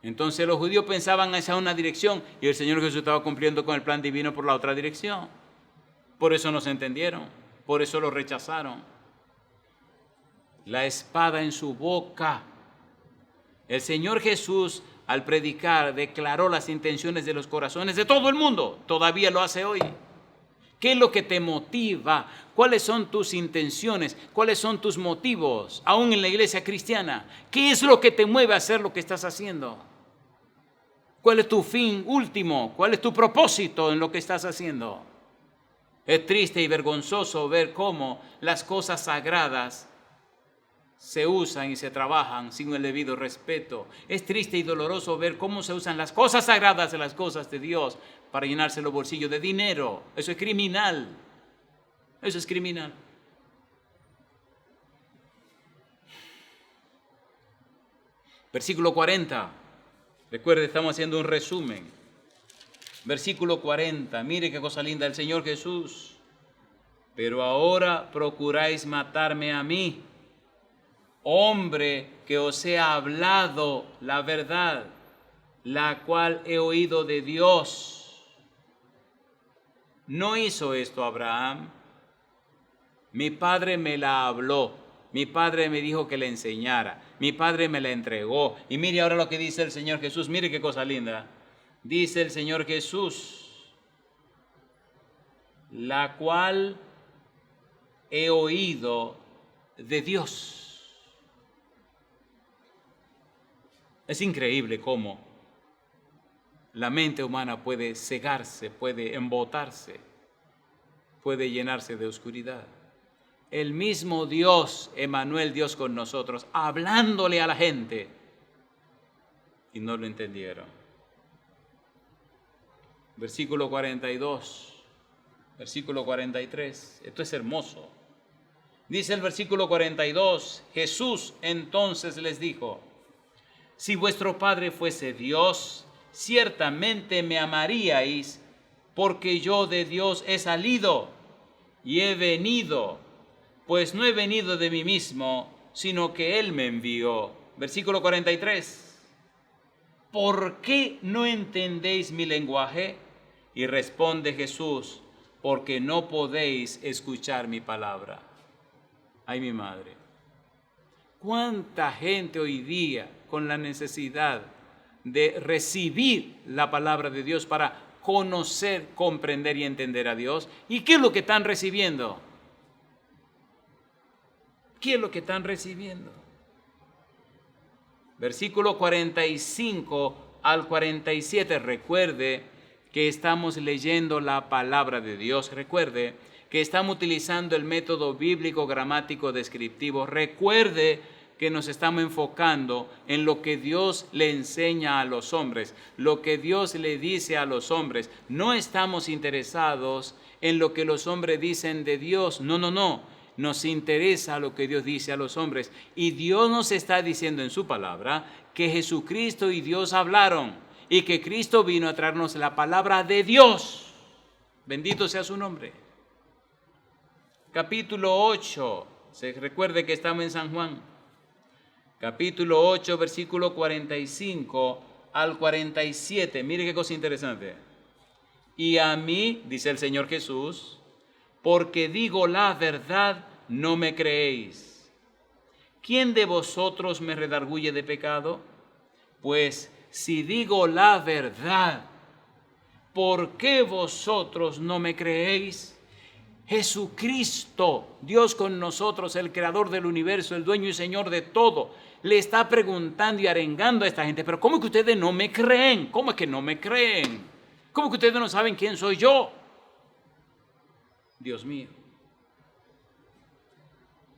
Entonces los judíos pensaban hacia una dirección y el Señor Jesús estaba cumpliendo con el plan divino por la otra dirección. Por eso no se entendieron, por eso lo rechazaron. La espada en su boca. El Señor Jesús, al predicar, declaró las intenciones de los corazones de todo el mundo. Todavía lo hace hoy. ¿Qué es lo que te motiva? ¿Cuáles son tus intenciones? ¿Cuáles son tus motivos? Aún en la iglesia cristiana. ¿Qué es lo que te mueve a hacer lo que estás haciendo? ¿Cuál es tu fin último? ¿Cuál es tu propósito en lo que estás haciendo? Es triste y vergonzoso ver cómo las cosas sagradas se usan y se trabajan sin el debido respeto. Es triste y doloroso ver cómo se usan las cosas sagradas de las cosas de Dios para llenarse los bolsillos de dinero. Eso es criminal. Eso es criminal. Versículo 40. Recuerde, estamos haciendo un resumen. Versículo 40. Mire qué cosa linda el Señor Jesús. Pero ahora procuráis matarme a mí, hombre que os he hablado la verdad, la cual he oído de Dios. ¿No hizo esto Abraham? Mi padre me la habló. Mi padre me dijo que le enseñara. Mi padre me la entregó. Y mire ahora lo que dice el Señor Jesús. Mire qué cosa linda. Dice el Señor Jesús, la cual he oído de Dios. Es increíble cómo la mente humana puede cegarse, puede embotarse, puede llenarse de oscuridad. El mismo Dios, Emmanuel, Dios con nosotros, hablándole a la gente y no lo entendieron. Versículo 42, versículo 43, esto es hermoso. Dice el versículo 42, Jesús entonces les dijo, si vuestro Padre fuese Dios, ciertamente me amaríais, porque yo de Dios he salido y he venido, pues no he venido de mí mismo, sino que Él me envió. Versículo 43. ¿Por qué no entendéis mi lenguaje? Y responde Jesús, porque no podéis escuchar mi palabra. Ay, mi madre. ¿Cuánta gente hoy día con la necesidad de recibir la palabra de Dios para conocer, comprender y entender a Dios? ¿Y qué es lo que están recibiendo? ¿Qué es lo que están recibiendo? Versículo 45 al 47. Recuerde que estamos leyendo la palabra de Dios. Recuerde que estamos utilizando el método bíblico gramático descriptivo. Recuerde que nos estamos enfocando en lo que Dios le enseña a los hombres, lo que Dios le dice a los hombres. No estamos interesados en lo que los hombres dicen de Dios. No. Nos interesa lo que Dios dice a los hombres. Y Dios nos está diciendo en su palabra que Jesucristo y Dios hablaron y que Cristo vino a traernos la palabra de Dios. Bendito sea su nombre. Capítulo 8. Se recuerde que estamos en San Juan. Capítulo 8, versículo 45 al 47. Mire qué cosa interesante. Y a mí, dice el Señor Jesús, porque digo la verdad, no me creéis. ¿Quién de vosotros me redarguye de pecado? Pues si digo la verdad, ¿por qué vosotros no me creéis? Jesucristo, Dios con nosotros, el creador del universo, el dueño y señor de todo, le está preguntando y arengando a esta gente, pero ¿cómo es que ustedes no me creen? ¿Cómo es que no me creen? ¿Cómo que ustedes no saben quién soy yo? Dios mío.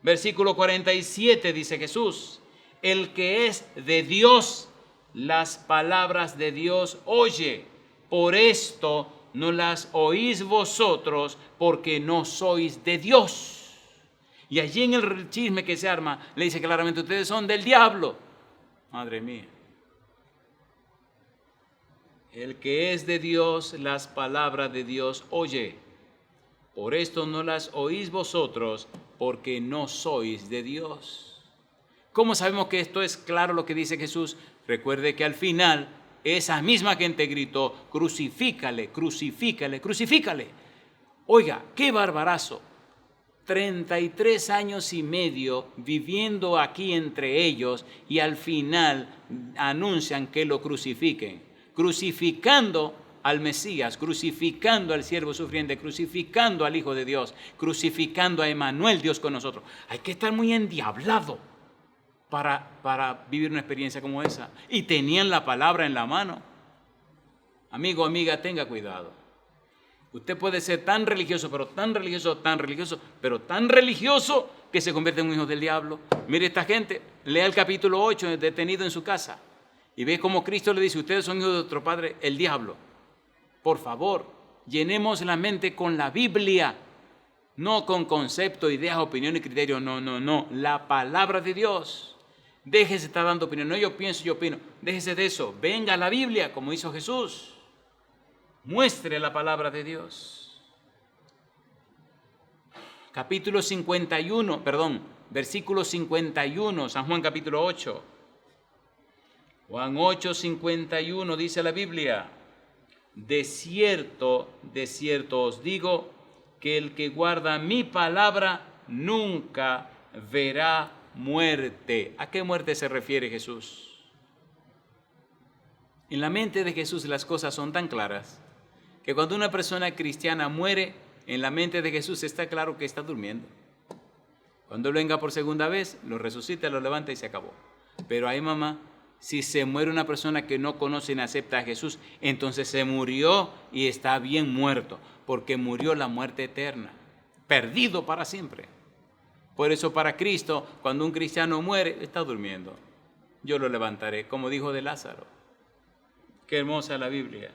Versículo 47 dice Jesús, el que es de Dios, las palabras de Dios oye. Por esto no las oís vosotros, porque no sois de Dios. Y allí en el chisme que se arma, le dice claramente, ustedes son del diablo. Madre mía. El que es de Dios, las palabras de Dios oye. Por esto no las oís vosotros, porque no sois de Dios. ¿Cómo sabemos que esto es claro lo que dice Jesús? Recuerde que al final esa misma gente gritó, crucifícale, crucifícale, crucifícale. Oiga, qué barbarazo. 33 años y medio viviendo aquí entre ellos y al final anuncian que lo crucifiquen, crucificando al Mesías, crucificando al siervo sufriente, crucificando al Hijo de Dios, crucificando a Emmanuel, Dios con nosotros. Hay que estar muy endiablado para vivir una experiencia como esa. Y tenían la palabra en la mano. Amigo, amiga, tenga cuidado. Usted puede ser tan religioso, pero tan religioso, pero tan religioso que se convierte en un hijo del diablo. Mire esta gente, lea el capítulo 8, detenido en su casa, y ve cómo Cristo le dice, ustedes son hijos de otro padre, el diablo. Por favor, llenemos la mente con la Biblia, no con conceptos, ideas, opiniones y criterios, no, la palabra de Dios. Déjese de estar dando opinión, no yo pienso, yo opino, déjese de eso, venga a la Biblia como hizo Jesús. Muestre la palabra de Dios. Versículo 51, San Juan capítulo 8. Juan 8, 51 dice la Biblia, de cierto os digo, que el que guarda mi palabra nunca verá muerte. ¿A qué muerte se refiere Jesús? En la mente de Jesús las cosas son tan claras que cuando una persona cristiana muere, en la mente de Jesús está claro que está durmiendo. Cuando Él venga por segunda vez, lo resucita, lo levanta y se acabó. Pero ahí, mamá, si se muere una persona que no conoce ni acepta a Jesús, entonces se murió y está bien muerto, porque murió la muerte eterna, perdido para siempre. Por eso para Cristo, cuando un cristiano muere, está durmiendo. Yo lo levantaré, como dijo de Lázaro. Qué hermosa la Biblia.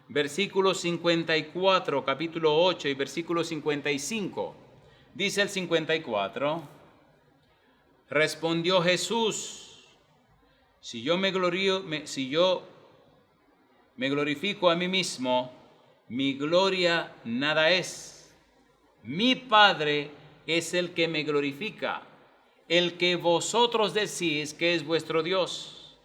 Versículo 54, capítulo 8 y versículo 55. Dice el 54, respondió Jesús, si yo me glorifico a mí mismo, mi gloria nada es. Mi Padre es el que me glorifica, el que vosotros decís que es vuestro Dios,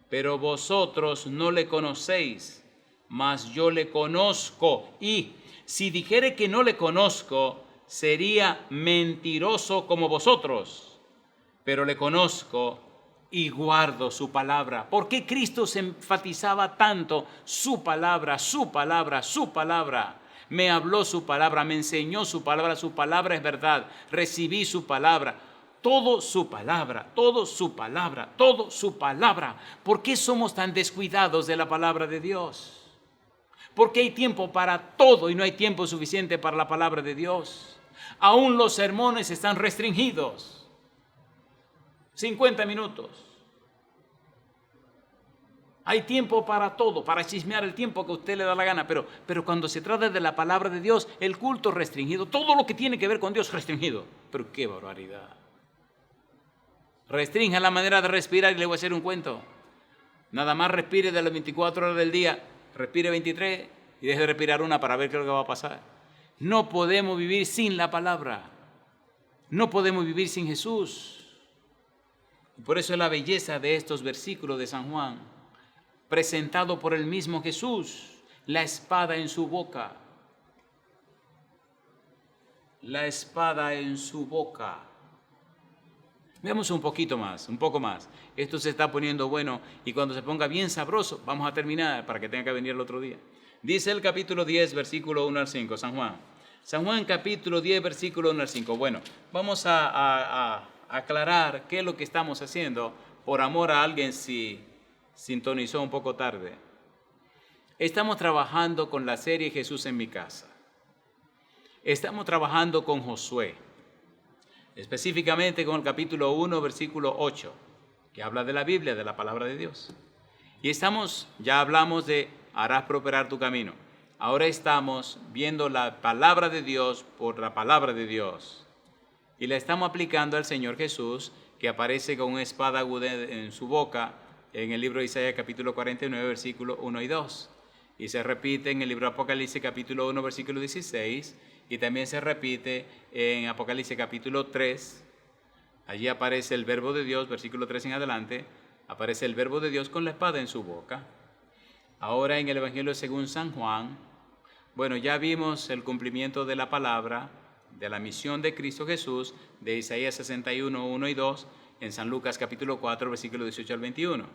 pero vosotros no le conocéis, mas yo le conozco. Y si dijere que no le conozco, sería mentiroso como vosotros, pero le conozco y guardo su palabra. ¿Por qué Cristo se enfatizaba tanto su palabra, su palabra, su palabra? Me habló su palabra, me enseñó su palabra es verdad, recibí su palabra. Todo su palabra, todo su palabra, todo su palabra. ¿Por qué somos tan descuidados de la palabra de Dios? Porque hay tiempo para todo y no hay tiempo suficiente para la palabra de Dios. Aún los sermones están restringidos. 50 minutos. Hay tiempo para todo, para chismear el tiempo que a usted le da la gana, pero cuando se trata de la palabra de Dios, el culto restringido, todo lo que tiene que ver con Dios restringido. Pero qué barbaridad. Restrinja la manera de respirar y le voy a hacer un cuento. Nada más respire de las 24 horas del día, respire 23 y deje de respirar una para ver qué es lo que va a pasar. No podemos vivir sin la palabra. No podemos vivir sin Jesús. Y por eso es la belleza de estos versículos de San Juan, presentado por el mismo Jesús, la espada en su boca. La espada en su boca. Veamos un poco más. Esto se está poniendo bueno y cuando se ponga bien sabroso, vamos a terminar para que tenga que venir el otro día. Dice el capítulo 10, versículo 1 al 5, San Juan. San Juan, capítulo 10, versículo 1 al 5. Bueno, vamos a aclarar qué es lo que estamos haciendo por amor a alguien si sintonizó un poco tarde. Estamos trabajando con la serie Jesús en mi casa. Estamos trabajando con Josué. específicamente con el capítulo 1, versículo 8, que habla de la Biblia, de la palabra de Dios. Y ya hablamos de harás prosperar tu camino. Ahora estamos viendo la palabra de Dios por la palabra de Dios. Y la estamos aplicando al Señor Jesús, que aparece con una espada aguda en su boca en el libro de Isaías capítulo 49, versículos 1 y 2. Y se repite en el libro de Apocalipsis capítulo 1, versículo 16. Y también se repite en Apocalipsis capítulo 3. Allí aparece el verbo de Dios, versículo 3 en adelante. Aparece el verbo de Dios con la espada en su boca. Ahora en el Evangelio según San Juan, bueno, ya vimos el cumplimiento de la palabra, de la misión de Cristo Jesús, de Isaías 61, 1 y 2, en San Lucas capítulo 4, versículo 18 al 21.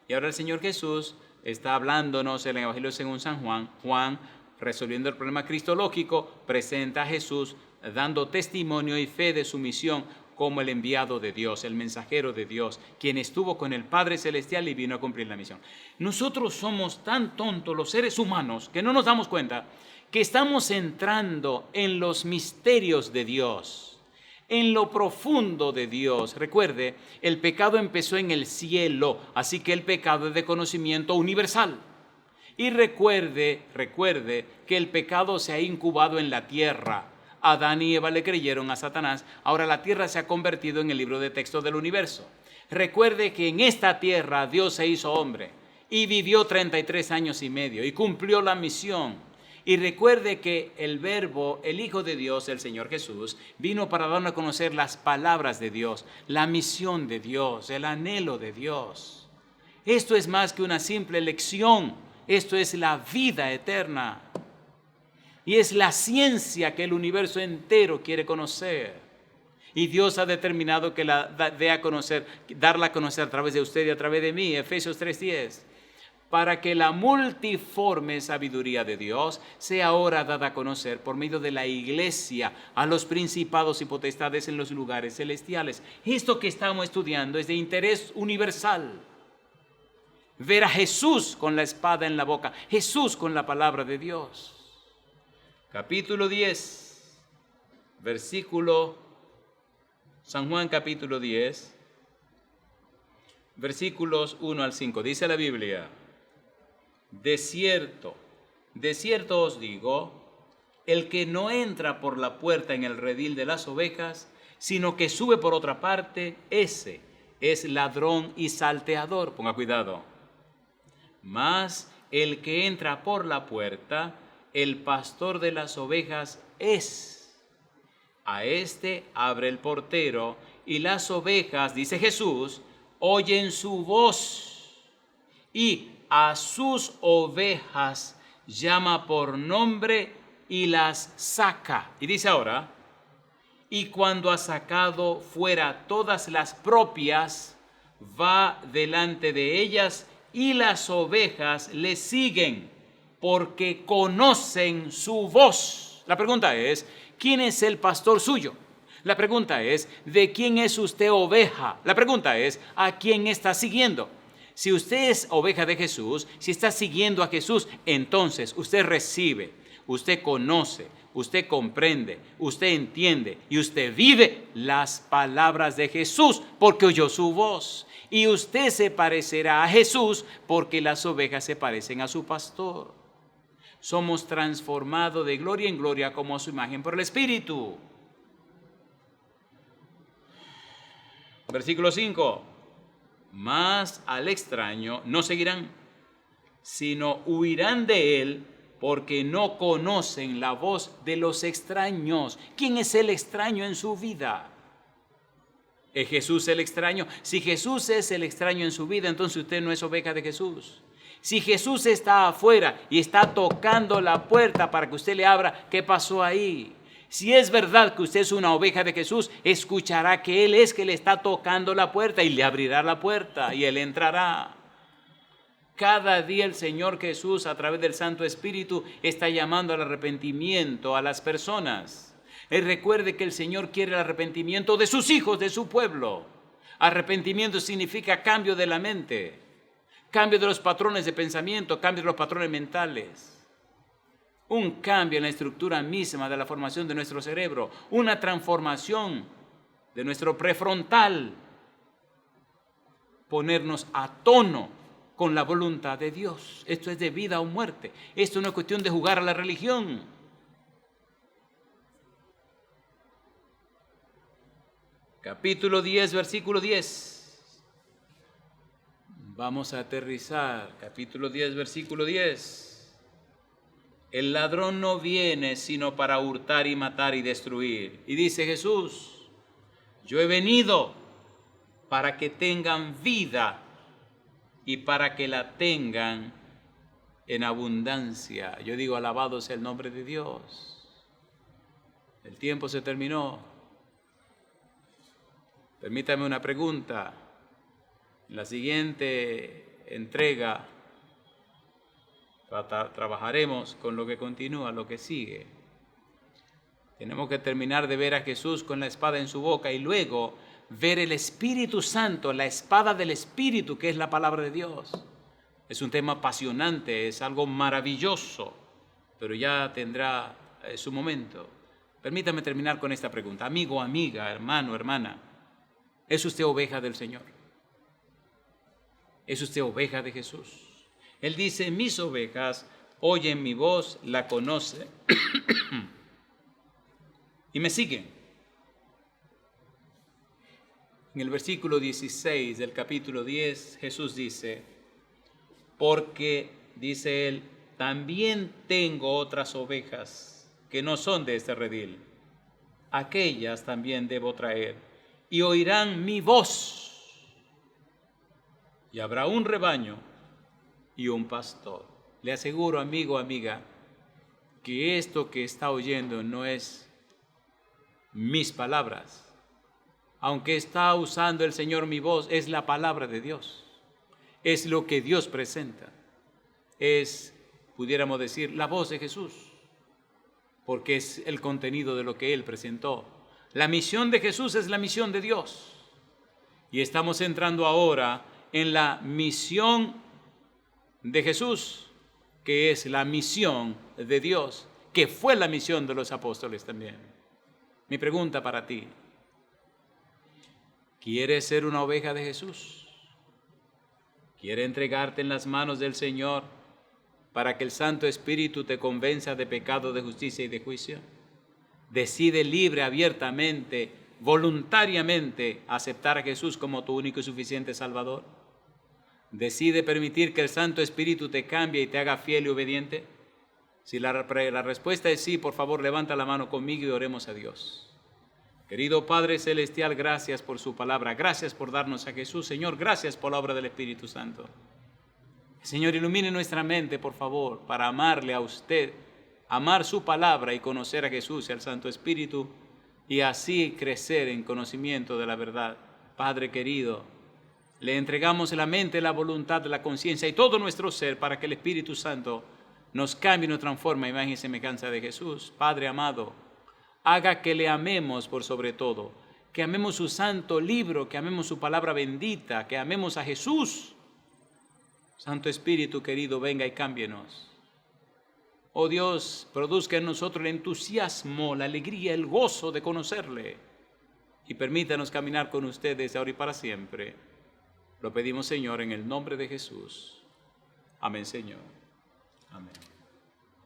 Y ahora el Señor Jesús está hablándonos en el Evangelio según San Juan. Juan, resolviendo el problema cristológico, presenta a Jesús dando testimonio y fe de su misión como el enviado de Dios, el mensajero de Dios, quien estuvo con el Padre Celestial y vino a cumplir la misión. Nosotros somos tan tontos, los seres humanos, que no nos damos cuenta que estamos entrando en los misterios de Dios, en lo profundo de Dios. Recuerde, el pecado empezó en el cielo, así que el pecado es de conocimiento universal. Y recuerde que el pecado se ha incubado en la tierra. Adán y Eva le creyeron a Satanás. Ahora la tierra se ha convertido en el libro de texto del universo. Recuerde que en esta tierra Dios se hizo hombre y vivió 33 años y medio y cumplió la misión. Y recuerde que el Verbo, el Hijo de Dios, el Señor Jesús, vino para darnos a conocer las palabras de Dios, la misión de Dios, el anhelo de Dios. Esto es más que una simple lección, esto es la vida eterna. Y es la ciencia que el universo entero quiere conocer. Y Dios ha determinado que darla a conocer a través de usted y a través de mí, Efesios 3:10, para que la multiforme sabiduría de Dios sea ahora dada a conocer por medio de la iglesia a los principados y potestades en los lugares celestiales. Esto que estamos estudiando es de interés universal. Ver a Jesús con la espada en la boca, Jesús con la palabra de Dios. Capítulo 10, San Juan capítulo 10, versículos 1 al 5. Dice la Biblia: de cierto os digo, el que no entra por la puerta en el redil de las ovejas, sino que sube por otra parte, ese es ladrón y salteador. Ponga cuidado. Mas el que entra por la puerta, el pastor de las ovejas es. A este abre el portero, y las ovejas, dice Jesús, oyen su voz, y a sus ovejas llama por nombre y las saca. Y dice ahora: y cuando ha sacado fuera todas las propias, va delante de ellas, y las ovejas le siguen, porque conocen su voz. La pregunta es, ¿quién es el pastor suyo? La pregunta es, ¿de quién es usted oveja? La pregunta es, ¿a quién está siguiendo? Si usted es oveja de Jesús, si está siguiendo a Jesús, entonces usted recibe, usted conoce, usted comprende, usted entiende y usted vive las palabras de Jesús porque oyó su voz. Y usted se parecerá a Jesús porque las ovejas se parecen a su pastor. Somos transformados de gloria en gloria como a su imagen por el Espíritu. Versículo 5. Mas al extraño no seguirán, sino huirán de él, porque no conocen la voz de los extraños. ¿Quién es el extraño en su vida? ¿Es Jesús el extraño? Si Jesús es el extraño en su vida, entonces usted no es oveja de Jesús. Si Jesús está afuera y está tocando la puerta para que usted le abra, ¿qué pasó ahí? Si es verdad que usted es una oveja de Jesús, escuchará que Él es que le está tocando la puerta y le abrirá la puerta y Él entrará. Cada día el Señor Jesús, a través del Santo Espíritu, está llamando al arrepentimiento a las personas. Y recuerde que el Señor quiere el arrepentimiento de sus hijos, de su pueblo. Arrepentimiento significa cambio de la mente, cambio de los patrones de pensamiento, cambio de los patrones mentales. Un cambio en la estructura misma de la formación de nuestro cerebro, una transformación de nuestro prefrontal, ponernos a tono con la voluntad de Dios. Esto es de vida o muerte. Esto no es cuestión de jugar a la religión. Capítulo 10, versículo 10. Vamos a aterrizar. Capítulo 10, versículo 10. El ladrón no viene sino para hurtar y matar y destruir. Y dice Jesús, yo he venido para que tengan vida y para que la tengan en abundancia. Yo digo, alabado sea el nombre de Dios. El tiempo se terminó. Permítame una pregunta. En la siguiente entrega trabajaremos con lo que continúa, lo que sigue. Tenemos que terminar de ver a Jesús con la espada en su boca y luego ver el Espíritu Santo, la espada del Espíritu, que es la palabra de Dios. Es un tema apasionante, es algo maravilloso, pero ya tendrá su momento. Permítame terminar con esta pregunta. Amigo, amiga, hermano, hermana, ¿es usted oveja del Señor? ¿Es usted oveja de Jesús? Él dice, mis ovejas oyen mi voz, la conocen y me siguen. En el versículo 16 del capítulo 10, Jesús dice, porque, dice él, también tengo otras ovejas que no son de este redil. Aquellas también debo traer y oirán mi voz. Y habrá un rebaño y un pastor. Le aseguro, amigo, amiga, que esto que está oyendo no es mis palabras. Aunque está usando el Señor mi voz, es la palabra de Dios. Es lo que Dios presenta. Es, pudiéramos decir, la voz de Jesús, porque es el contenido de lo que Él presentó. La misión de Jesús es la misión de Dios. Y estamos entrando ahora en la misión de Jesús, que es la misión de Dios, que fue la misión de los apóstoles también. Mi pregunta para ti, ¿quieres ser una oveja de Jesús? ¿Quieres entregarte en las manos del Señor para que el Santo Espíritu te convenza de pecado, de justicia y de juicio? Decide libre, abiertamente, voluntariamente aceptar a Jesús como tu único y suficiente Salvador. Decide permitir que el Santo Espíritu te cambie y te haga fiel y obediente. Si la respuesta es sí, por favor levanta la mano conmigo y oremos a Dios. Querido Padre Celestial, gracias por su palabra, gracias por darnos a Jesús. Señor, gracias por la obra del Espíritu Santo. Señor, ilumine nuestra mente, por favor, para amarle a usted, amar su palabra y conocer a Jesús y al Santo Espíritu, y así crecer en conocimiento de la verdad. Padre querido, le entregamos la mente, la voluntad, la conciencia y todo nuestro ser para que el Espíritu Santo nos cambie y nos transforme a imagen y semejanza de Jesús. Padre amado, haga que le amemos por sobre todo, que amemos su santo libro, que amemos su palabra bendita, que amemos a Jesús. Santo Espíritu querido, venga y cámbienos. Oh Dios, produzca en nosotros el entusiasmo, la alegría, el gozo de conocerle y permítanos caminar con usted desde ahora y para siempre. Lo pedimos, Señor, en el nombre de Jesús. Amén, Señor. Amén.